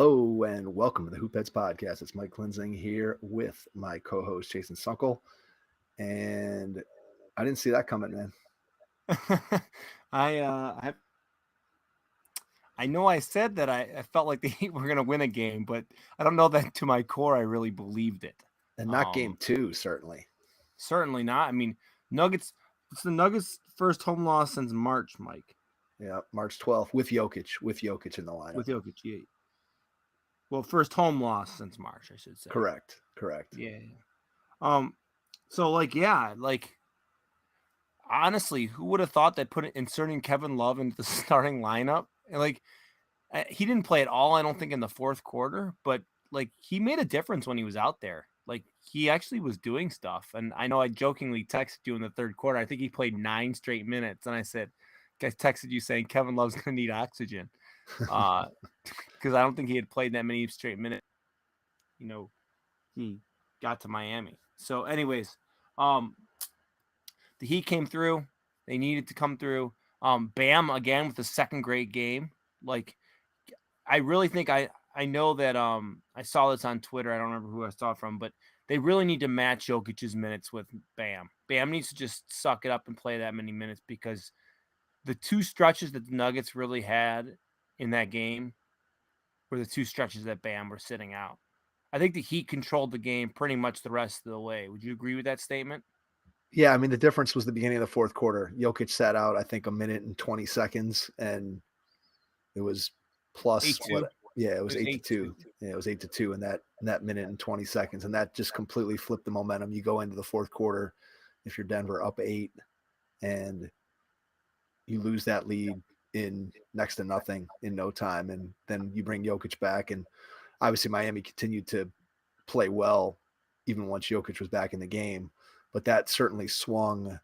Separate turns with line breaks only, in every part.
Hello and welcome to the Hoop Heads Podcast. It's Mike Klinzing here with my co-host Jason Sunkel, and I didn't see that coming, man.
I I know I said that I felt like the Heat were gonna win a game, but I don't know that to my core I really believed it.
And not game
Um,
two, certainly.
Certainly not. I mean, Nuggets. It's the Nuggets' first home loss since March, Mike,
Yeah, March 12th with Jokic in the lineup.
with Jokic. Yeah. Well, first home loss since March, I should say.
Correct.
Yeah. Um. So like honestly, who would have thought that inserting Kevin Love into the starting lineup and he didn't play at all, I don't think, in the fourth quarter, but like he made a difference when he was out there. Like he actually was doing stuff. And I know I jokingly texted you in the third quarter. I think he played 9 straight minutes. And I said, guys texted you saying Kevin Love's gonna need oxygen. Uh because I don't think he had played that many straight minutes. You know, he got to Miami. So, anyways, um, the Heat came through. They needed to come through. Bam again with the second great game. Like I really think I know that I saw this on Twitter. I don't remember who I saw it from, but they really need to match Jokic's minutes with Bam. Bam needs to just suck it up and play that many minutes because the two stretches that the Nuggets really had in that game were the two stretches that Bam were sitting out. I think the Heat controlled the game pretty much the rest of the way. Would you agree with that statement?
Yeah, I mean the difference was the beginning of the fourth quarter. Jokic sat out, I think, a minute and 20 seconds, and it was plus
8-2.
what? Yeah, it was
It was
eight to
8-2.
two. Yeah, it was 8-2 in that minute and 20 seconds, and that just completely flipped the momentum. You go into the fourth quarter, if you're Denver up 8, and you lose that lead in next to nothing in no time, and then you bring Jokic back, and obviously Miami continued to play well even once Jokic was back in the game, but that certainly swung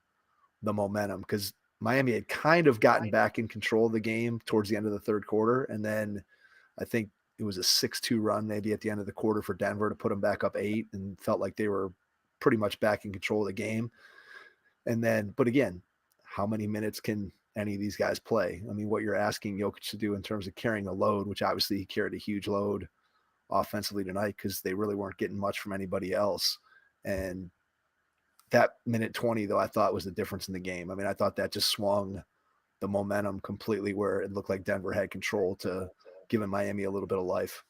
the momentum because Miami had kind of gotten back in control of the game towards the end of the third quarter, and then I think it was a 6-2 run maybe at the end of the quarter for Denver to put them back up 8 and felt like they were pretty much back in control of the game. And then, but again, how many minutes can any of these guys play? I mean, what you're asking Jokic to do in terms of carrying the load, which obviously he carried a huge load offensively tonight because they really weren't getting much from anybody else. And that minute 20, though, I thought was the difference in the game. I mean, I thought that just swung the momentum completely where it looked like Denver had control to giving Miami a little bit of life.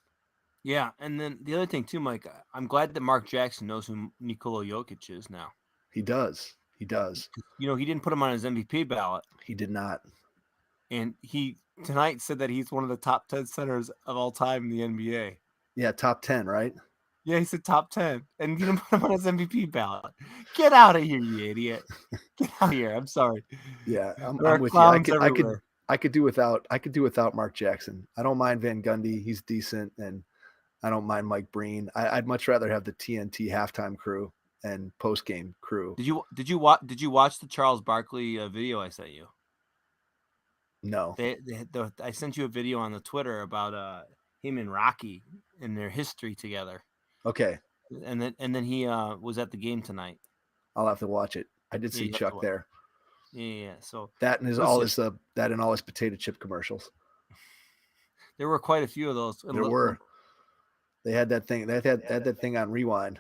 Yeah, and then the other thing too, Mike, I'm glad that Mark Jackson knows who Nikola Jokic is now.
He does. He does.
He didn't put him on his MVP ballot,
He did not.
and he tonight said that he's one of the top 10 centers of all time in the NBA.
Yeah, top 10, right?
Yeah, he said top 10, and he didn't put him on his MVP ballot. Get out of here, you idiot! Get out of here! I'm sorry.
Yeah,
There
I'm
are
with you.
clowns everywhere.
I could do without Mark Jackson. I don't mind Van Gundy. He's decent, and I don't mind Mike Breen. I'd much rather have the TNT halftime crew and post game crew.
Did you watch the Charles Barkley video I sent you?
No.
I sent you a video on the Twitter about him and Rocky and their history together.
Okay.
And then he was at the game tonight.
I'll have to watch it. I did
Yeah,
see
you have to
Chuck
watch.
there.
Yeah. So
That and
listen,
all his potato chip commercials.
there were quite a few of those. And
There were. They had that thing. They had that thing on rewind.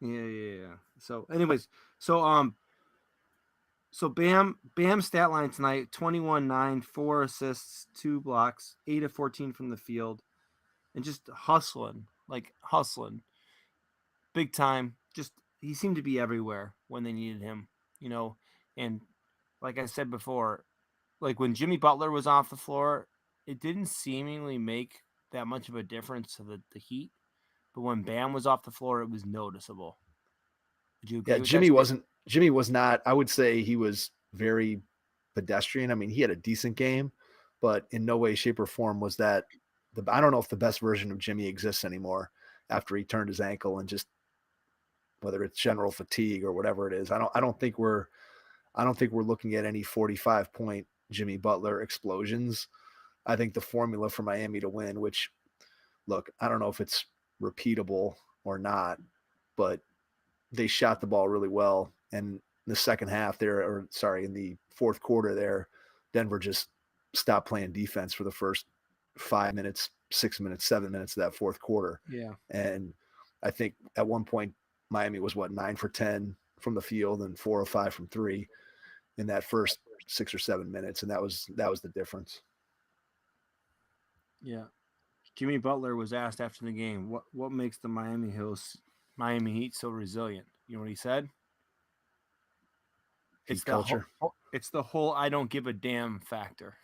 yeah. So, anyways, so Bam stat line tonight: 21-9, 4 assists, 2 blocks, 8 of 14 from the field, and just hustling, big time. Just he seemed to be everywhere when they needed him. And like I said before, like when Jimmy Butler was off the floor, it didn't seemingly make that much of a difference to the Heat. But when Bam was off the floor, it was noticeable. Would you
Yeah,
agree with that statement?
Jimmy was not, I would say he was very pedestrian. I mean, he had a decent game, but in no way, shape, or form was that I don't know if the best version of Jimmy exists anymore after he turned his ankle and just whether it's general fatigue or whatever it is. I don't think we're looking at any 45-point Jimmy Butler explosions. I think the formula for Miami to win, which look, I don't know if it's repeatable or not, but they shot the ball really well. And in the second half there, or sorry, in the fourth quarter there, Denver just stopped playing defense for the first 5 minutes, 6 minutes, 7 minutes of that fourth quarter.
Yeah.
And I think at one point Miami was 9 for 10 from the field and 4 or 5 from three in that first 6 or 7 minutes, and that was the difference.
Yeah. Jimmy Butler was asked after the game, what makes the Miami Heat so resilient? You know what he said?
Heat culture.
It's the whole I don't give a damn factor.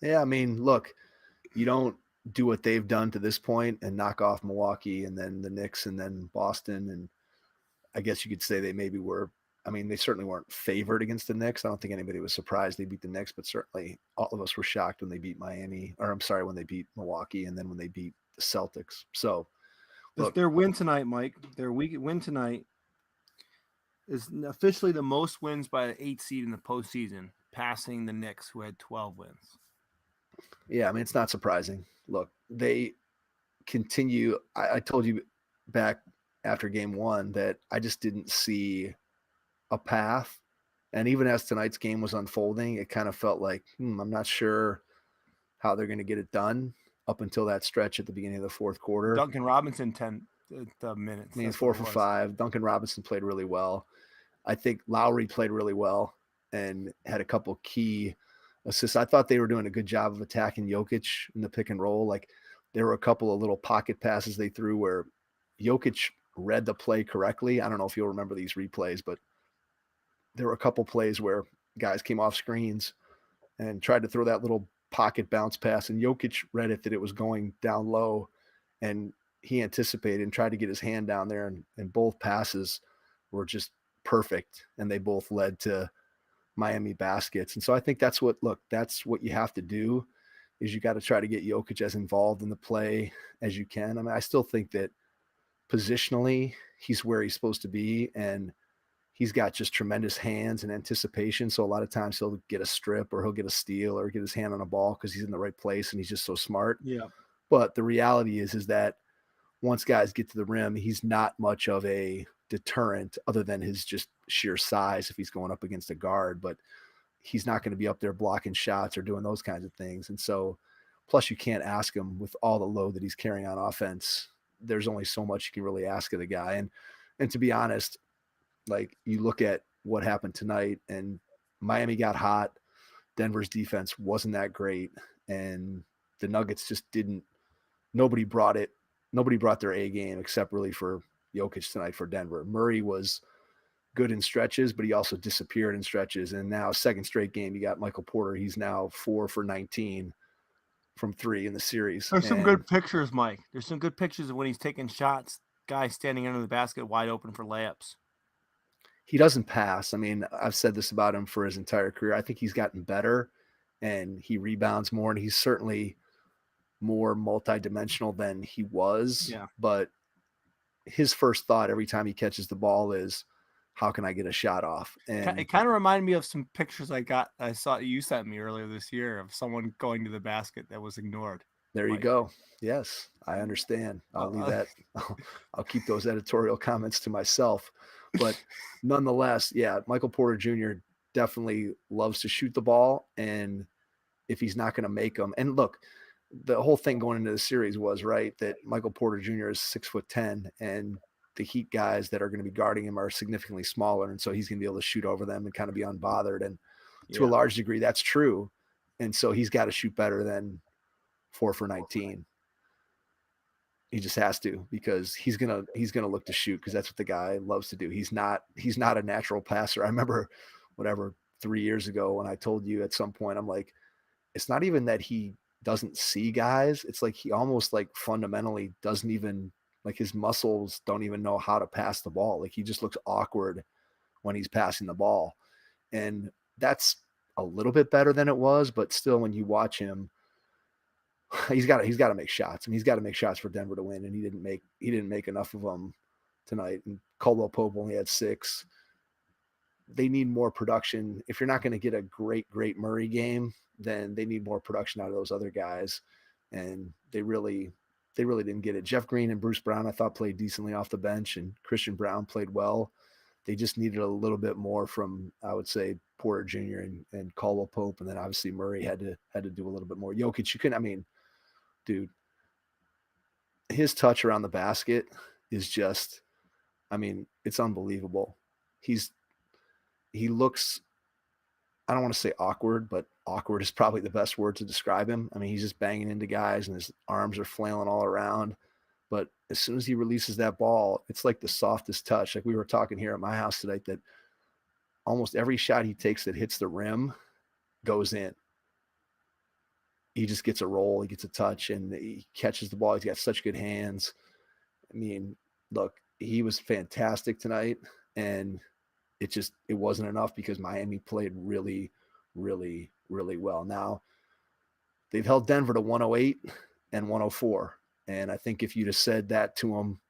Yeah, I mean, look, you don't do what they've done to this point and knock off Milwaukee and then the Knicks and then Boston. And I guess you could say they maybe were, I mean, they certainly weren't favored against the Knicks. I don't think anybody was surprised they beat the Knicks, but certainly all of us were shocked when they beat Miami, or I'm sorry, when they beat Milwaukee and then when they beat the Celtics. So look,
their win tonight, Mike, their win tonight is officially the most wins by an 8 seed in the postseason, passing the Knicks, who had 12 wins.
Yeah, I mean, it's not surprising. Look, they continue. I told you back after game one that I just didn't see a path. And even as tonight's game was unfolding, it kind of felt like, I'm not sure how they're going to get it done up until that stretch at the beginning of the fourth quarter.
Duncan Robinson, 10 minutes.
I mean, 4 for 5. Duncan Robinson played really well. I think Lowry played really well and had a couple key assists. I thought they were doing a good job of attacking Jokic in the pick and roll. Like, there were a couple of little pocket passes they threw where Jokic read the play correctly. I don't know if you'll remember these replays, but there were a couple plays where guys came off screens and tried to throw that little pocket bounce pass, and Jokic read it that it was going down low, and he anticipated and tried to get his hand down there, and both passes were just perfect, and they both led to Miami baskets. And so I think that's what you have to do, is you got to try to get Jokic as involved in the play as you can. I mean, I still think that positionally he's where he's supposed to be, and he's got just tremendous hands and anticipation. So a lot of times he'll get a strip or he'll get a steal or get his hand on a ball because he's in the right place and he's just so smart.
Yeah.
But the reality is that once guys get to the rim, he's not much of a deterrent other than his just sheer size if he's going up against a guard. But he's not going to be up there blocking shots or doing those kinds of things. And so, plus you can't ask him with all the load that he's carrying on offense. There's only so much you can really ask of the guy. And to be honest, like, you look at what happened tonight, and Miami got hot. Denver's defense wasn't that great, and the Nuggets just didn't. Nobody brought their A game except really for Jokic tonight for Denver. Murray was good in stretches, but he also disappeared in stretches. And now, second straight game, you got Michael Porter. He's now 4 for 19 from three in the series.
There's some good pictures, Mike. There's some good pictures of when he's taking shots, guys standing under the basket wide open for layups.
He doesn't pass. I mean, I've said this about him for his entire career. I think he's gotten better and he rebounds more, and he's certainly more multidimensional than he was.
Yeah.
But his first thought every time he catches the ball is, how can I get a shot off? And
it kind of reminded me of some pictures I saw you sent me earlier this year of someone going to the basket that was ignored.
There you go. Yes, I understand. I'll leave that. I'll keep those editorial comments to myself. But nonetheless, yeah, Michael Porter Jr. definitely loves to shoot the ball. And if he's not going to make them, and look, the whole thing going into the series was right that Michael Porter Jr. is 6'10", and the Heat guys that are going to be guarding him are significantly smaller. And so he's going to be able to shoot over them and kind of be unbothered. And to a large degree, that's true. And so he's got to shoot better than 4 for 19. He just has to, because he's gonna look to shoot, because that's what the guy loves to do. He's not a natural passer. I remember 3 years ago when I told you at some point, I'm like, it's not even that he doesn't see guys. It's like he almost like fundamentally doesn't even, like, his muscles don't even know how to pass the ball. Like, he just looks awkward when he's passing the ball. And that's a little bit better than it was, but still, when you watch him, he's got to make shots. I mean, he's got to make shots for Denver to win, and he didn't make enough of them tonight. And Caldwell Pope only had 6. They need more production. If you're not going to get a great Murray game, then they need more production out of those other guys. And they really didn't get it. Jeff Green and Bruce Brown, I thought, played decently off the bench, and Christian Brown played well. They just needed a little bit more from, I would say, Porter Jr. and Caldwell Pope, and then obviously Murray had to do a little bit more. Jokic, you couldn't. I mean, dude, his touch around the basket is just, I mean, it's unbelievable. He looks, I don't want to say awkward, but awkward is probably the best word to describe him. I mean, he's just banging into guys and his arms are flailing all around. But as soon as he releases that ball, it's like the softest touch. Like we were talking here at my house today, that almost every shot he takes that hits the rim goes in. He just gets a roll, he gets a touch, and he catches the ball. He's got such good hands. I mean, look, he was fantastic tonight, and it wasn't enough because Miami played really, really, really well. Now, they've held Denver to 108 and 104. And I think if you'd have said that to them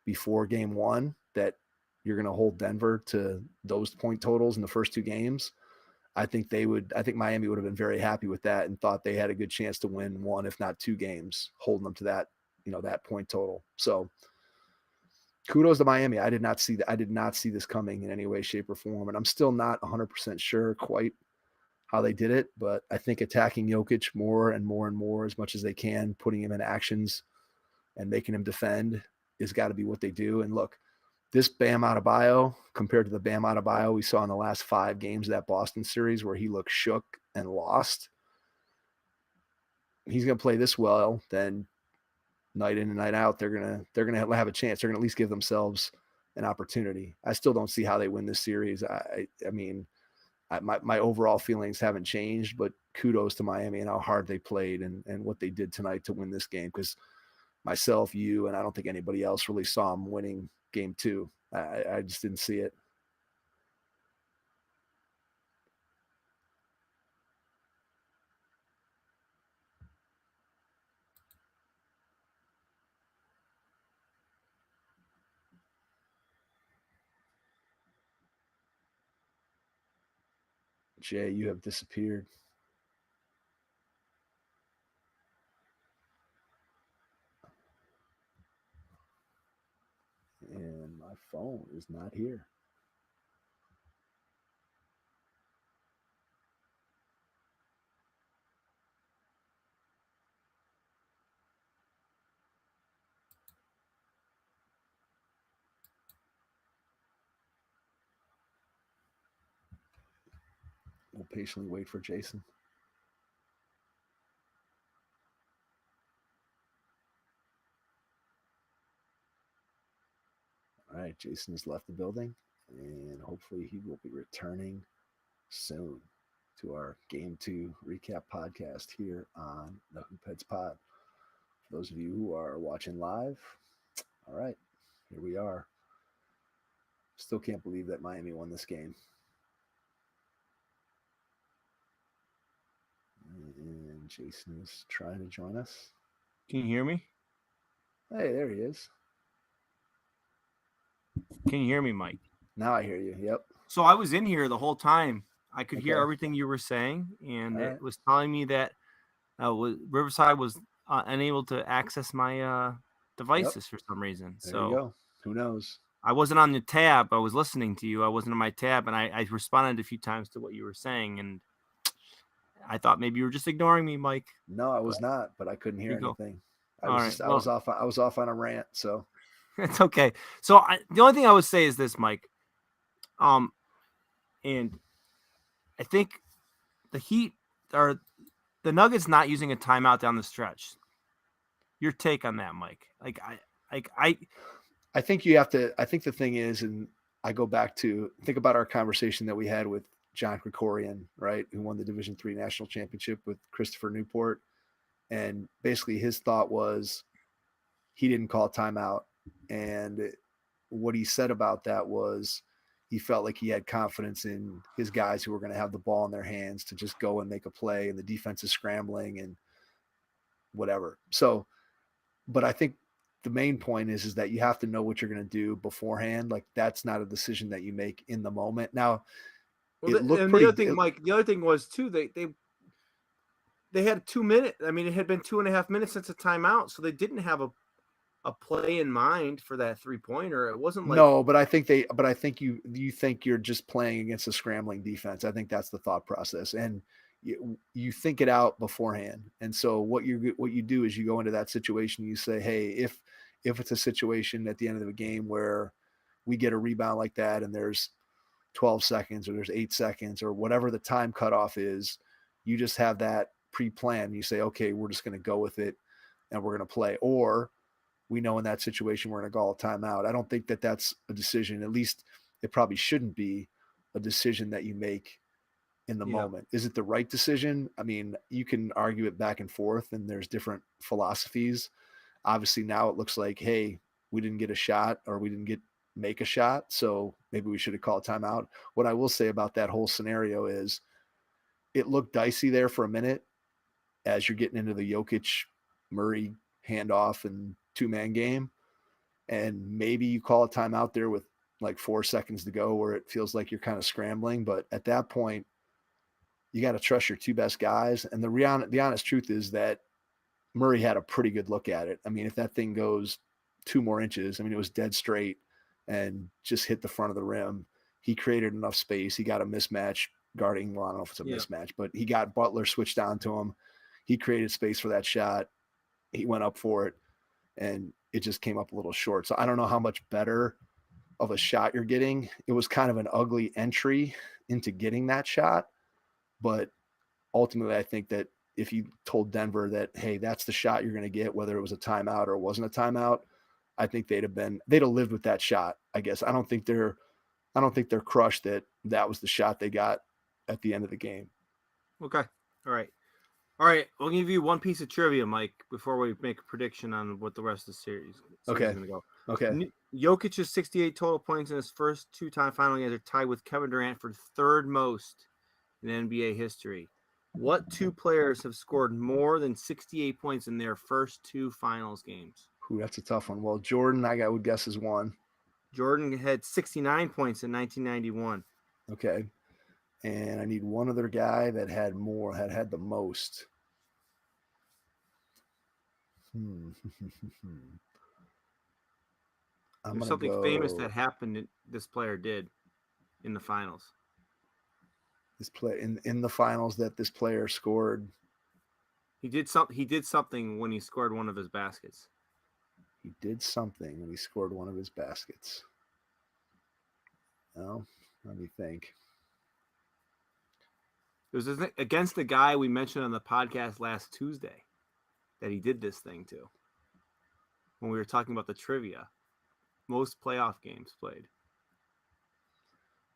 before game one, that you're going to hold Denver to those point totals in the first two games, I think Miami would have been very happy with that and thought they had a good chance to win one, if not two games, holding them to that, that point total. So kudos to Miami. I did not see this coming in any way, shape, or form. And I'm still not 100% sure quite how they did it, but I think attacking Jokic more and more and more as much as they can, putting him in actions and making him defend is got to be what they do. And look, this Bam Adebayo compared to the Bam Adebayo we saw in the last 5 games of that Boston series where he looked shook and lost, he's going to play this well, then night in and night out, they're gonna have a chance. They're gonna at least give themselves an opportunity. I still don't see how they win this series. I mean, my overall feelings haven't changed, but kudos to Miami and how hard they played and what they did tonight to win this game. Because myself, you, and I don't think anybody else really saw them winning game 2. I just didn't see it. Jay, you have disappeared. And my phone is not here. We'll patiently wait for Jason. All right, Jason has left the building, and hopefully he will be returning soon to our Game 2 recap podcast here on the Hoopheads Pod. For those of you who are watching live, all right, here we are. Still can't believe that Miami won this game. And Jason is trying to join us.
Can you hear me?
Hey, there he is.
Can you hear me, Mike?
Now I hear you. Yep.
So I was in here the whole time. I could hear everything you were saying, and it was telling me that Riverside was unable to access my devices for some reason.
There you go. Who knows?
I wasn't on the tab. I was listening to you. I wasn't on my tab, and I responded a few times to what you were saying, and I thought maybe you were just ignoring me, Mike.
No, I was not, but I couldn't hear anything. I was off on a rant, so
it's okay. So the only thing I would say is this, Mike. And I think the Heat are the Nuggets not using a timeout down the stretch. Your take on that, Mike?
I think you have to. I think the thing is, and I go back to think about our conversation that we had with John Krikorian, right, who won the Division III national championship with Christopher Newport, and basically his thought was he didn't call timeout, and what he said about that was he felt like he had confidence in his guys who were going to have the ball in their hands to just go and make a play, and the defense is scrambling and whatever. So, but I think the main point is that you have to know what you're going to do beforehand. Like that's not a decision that you make in the moment. Now,
the other thing, Mike, the other thing was too, they had 2 minutes. I mean, it had been 2.5 minutes since a timeout, so they didn't have a play in mind for that 3-pointer. It wasn't like
No, but I think you think you're just playing against a scrambling defense. I think that's the thought process, and you think it out beforehand. And so what you do is you go into that situation. You say, hey, if it's a situation at the end of the game where we get a rebound like that, and there's 12 seconds or there's 8 seconds or whatever the time cutoff is, you just have that pre-planned. You say, okay, we're just going to go with it and we're going to play. Or we know in that situation we're going to call a timeout. I don't think that that's a decision. At least it probably shouldn't be a decision that you make in the moment. Is it the right decision? I mean, you can argue it back and forth, and there's different philosophies. Obviously, now it looks like, hey, we didn't get a shot, or we didn't make a shot, so maybe we should have called timeout. What I will say about that whole scenario is it looked dicey there for a minute as you're getting into the Jokic Murray handoff and 2-man game. And maybe you call a timeout there with like 4 seconds to go where it feels like you're kind of scrambling. But at that point, you got to trust your two best guys. And the honest truth is that Murray had a pretty good look at it. I mean, if that thing goes 2 more inches, I mean, it was dead straight and just hit the front of the rim. He created enough space. He got a mismatch guarding. Well, I don't know if it's a mismatch, but he got Butler switched on to him. He created space for that shot. He went up for it, and it just came up a little short. So I don't know how much better of a shot you're getting. It was kind of an ugly entry into getting that shot. But ultimately, I think that if you told Denver that, hey, that's the shot you're going to get, whether it was a timeout or it wasn't a timeout, I think they'd have lived with that shot. I guess I don't think they're crushed that that was the shot they got at the end of the game.
Okay. All right. I'll give you one piece of trivia, Mike, before we make a prediction on what the rest of the series is going to go.
Okay.
Jokic's 68 total points in his first 2-time final games are tied with Kevin Durant for third most in NBA history. What 2 players have scored more than 68 points in their first 2 finals games?
Ooh, that's a tough one. Well, Jordan, I would guess, is one.
Jordan had 69 points in 1991.
Okay. And I need one other guy that had the most.
There's something famous that happened this player did in the finals.
This play in the finals that this player scored.
He did something when he scored one of his baskets.
He did something when he scored one of his baskets. Well, let me think.
It was against the guy we mentioned on the podcast last Tuesday that he did this thing to. When we were talking about the trivia, most playoff games played.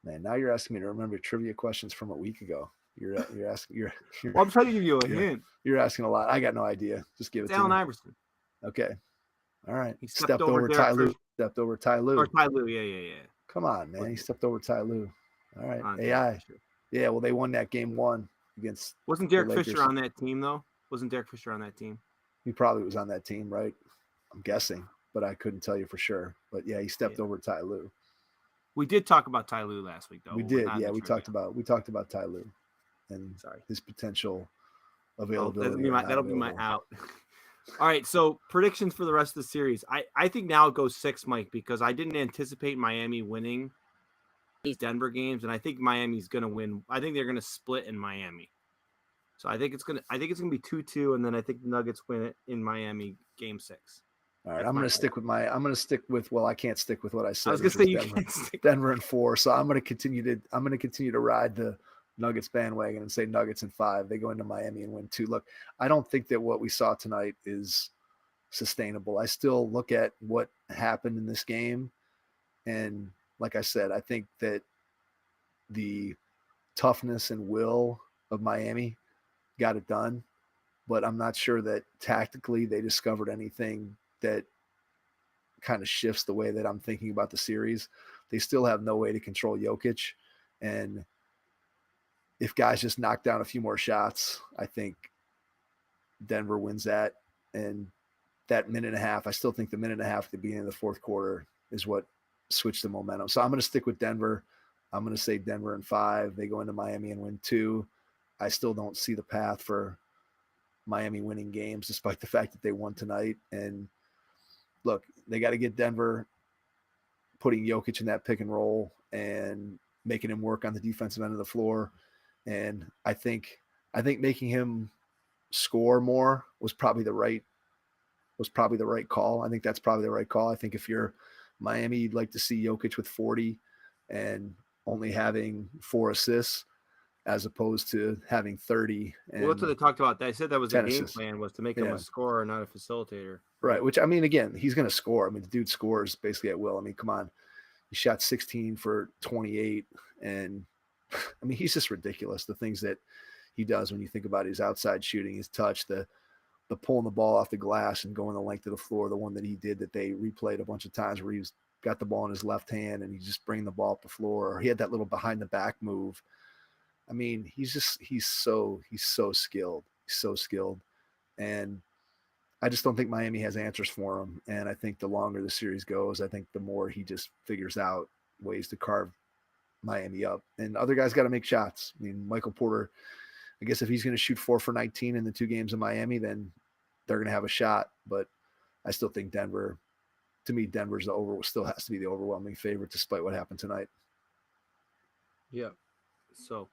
Man, now you're asking me to remember trivia questions from a week ago. You're asking.
Well, I'm trying to give you a hint.
You're asking a lot. I got no idea. Just give it to
Allen
me.
Iverson.
Okay. All right.
He stepped over
Ty Lue. Stepped over Ty Lue.
Or Ty Lue. Yeah.
Come on, man. He stepped over Ty Lue. All right. AI.
Sure.
Yeah. Well, they won that game 1 against.
Wasn't Derek Fisher on that team though? Wasn't Derek Fisher on that team?
He probably was on that team, right? I'm guessing, but I couldn't tell you for sure. But yeah, he stepped over Ty Lue.
We did talk about Ty Lue last week, though.
We did. Yeah, we talked about Ty Lue and his potential availability.
That'll be my out. All right, so predictions for the rest of the series. I think now it goes 6, Mike, because I didn't anticipate Miami winning these Denver games, and I think Miami's going to win. I think they're going to split in Miami. So I think it's gonna be 2-2, and then I think the Nuggets win it in Miami game 6.
All right, I'm gonna stick with. Well, I can't stick with what I said.
I was gonna say you can't stick.
Denver in 4, so I'm gonna continue to ride the Nuggets bandwagon and say Nuggets in 5. They go into Miami and win 2. Look, I don't think that what we saw tonight is sustainable. I still look at what happened in this game, and like I said, I think that the toughness and will of Miami got it done, but I'm not sure that tactically they discovered anything that kind of shifts the way that I'm thinking about the series. They still have no way to control Jokic, and if guys just knock down a few more shots, I think Denver wins that. And that minute and a half, I still think the minute and a half at the beginning of the fourth quarter is what switched the momentum. So I'm going to stick with Denver. I'm going to say Denver in 5. They go into Miami and win 2. I still don't see the path for Miami winning games, despite the fact that they won tonight. And look, they got to get Denver putting Jokic in that pick and roll and making him work on the defensive end of the floor. And I think making him score more was probably the right call. I think that's probably the right call. I think if you're Miami, you'd like to see Jokic with 40 and only having 4 assists as opposed to having 30. And
Well, that's what they talked about. They said that was the
10
game
assists.
plan, was to make him a scorer, not a facilitator.
Right. Which, I mean, again, he's going to score. I mean, the dude scores basically at will. I mean, come on. He shot 16 for 28. And I mean, he's just ridiculous. The things that he does when you think about his outside shooting, his touch, the pulling the ball off the glass and going the length of the floor, the one that he did that they replayed a bunch of times where he got the ball in his left hand and he just bringing the ball up the floor, or he had that little behind the back move. I mean, he's so skilled. He's so skilled. And I just don't think Miami has answers for him. And I think the longer the series goes, I think the more he just figures out ways to carve Miami up. And other guys got to make shots. I mean, Michael Porter, I guess if he's going to shoot 4 for 19 in the 2 games in Miami, then they're going to have a shot. But I still think Denver, to me, Denver's still has to be the overwhelming favorite despite what happened tonight.
Yeah. So,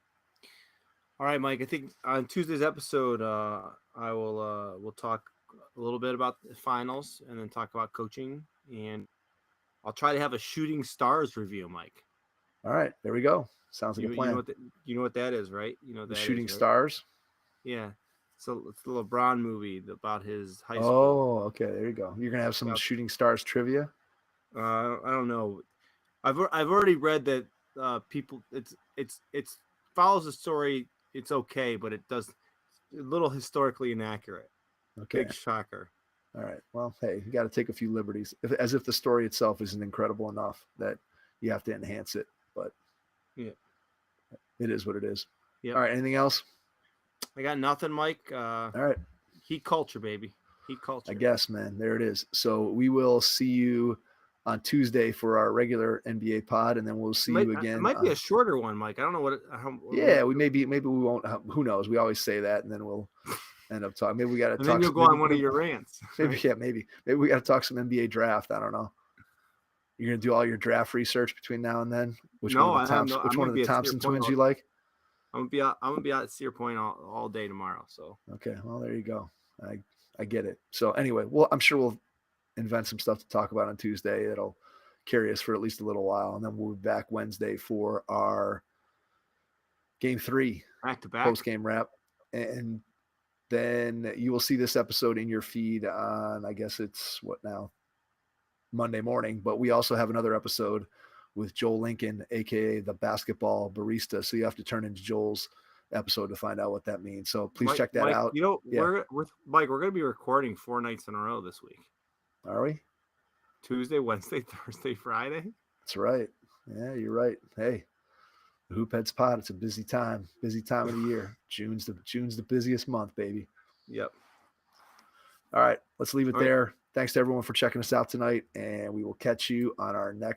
all right, Mike, I think on Tuesday's episode, we'll talk a little bit about the finals and then talk about coaching. And I'll try to have a Shooting Stars review, Mike.
All right, there we go. Sounds like a plan.
You know what that is, right? You know that
the Shooting
is, right?
Stars.
Yeah, so it's the LeBron movie about his high school.
Oh, okay, there you go. You're gonna have some Shooting Stars trivia.
I don't know. I've already read that people it's follows the story. It's okay, but it does a little historically inaccurate.
Okay,
big shocker.
All right. Well, hey, you got to take a few liberties, as if the story itself isn't incredible enough that you have to enhance it. But
yeah,
it is what it is.
Yeah.
All right. Anything else?
I got nothing, Mike.
All right.
Heat culture, baby. Heat culture.
I guess, man. There it is. So we will see you on Tuesday for our regular NBA pod, and then we'll see you again.
It might be a shorter one, Mike. I don't know what.
Maybe we won't. Who knows? We always say that, and then we'll end up talking. Maybe we got to talk.
Then you'll go on one of your rants.
Maybe, right? Maybe we got to talk some NBA draft. I don't know. You're gonna do all your draft research between now and then. Which one of the Thompson twins you like?
I'm gonna be out at Cedar Point all day tomorrow. So
okay, well there you go. I get it. So anyway, well I'm sure we'll invent some stuff to talk about on Tuesday that'll carry us for at least a little while, and then we'll be back Wednesday for our Game 3
back-to-back
post game wrap, and then you will see this episode in your feed on, I guess it's what now, Monday morning. But we also have another episode with Joel Lincoln, aka the basketball barista. So you have to turn into Joel's episode to find out what that means. So please check that out.
You know, we're going to be recording 4 nights in a row this week.
Are we?
Tuesday, Wednesday, Thursday, Friday.
That's right. Yeah, you're right. Hey, the Hoopheads pod. It's a busy time of the year. June's the busiest month, baby.
Yep.
All right, let's leave it there. Thanks to everyone for checking us out tonight, and we will catch you on our next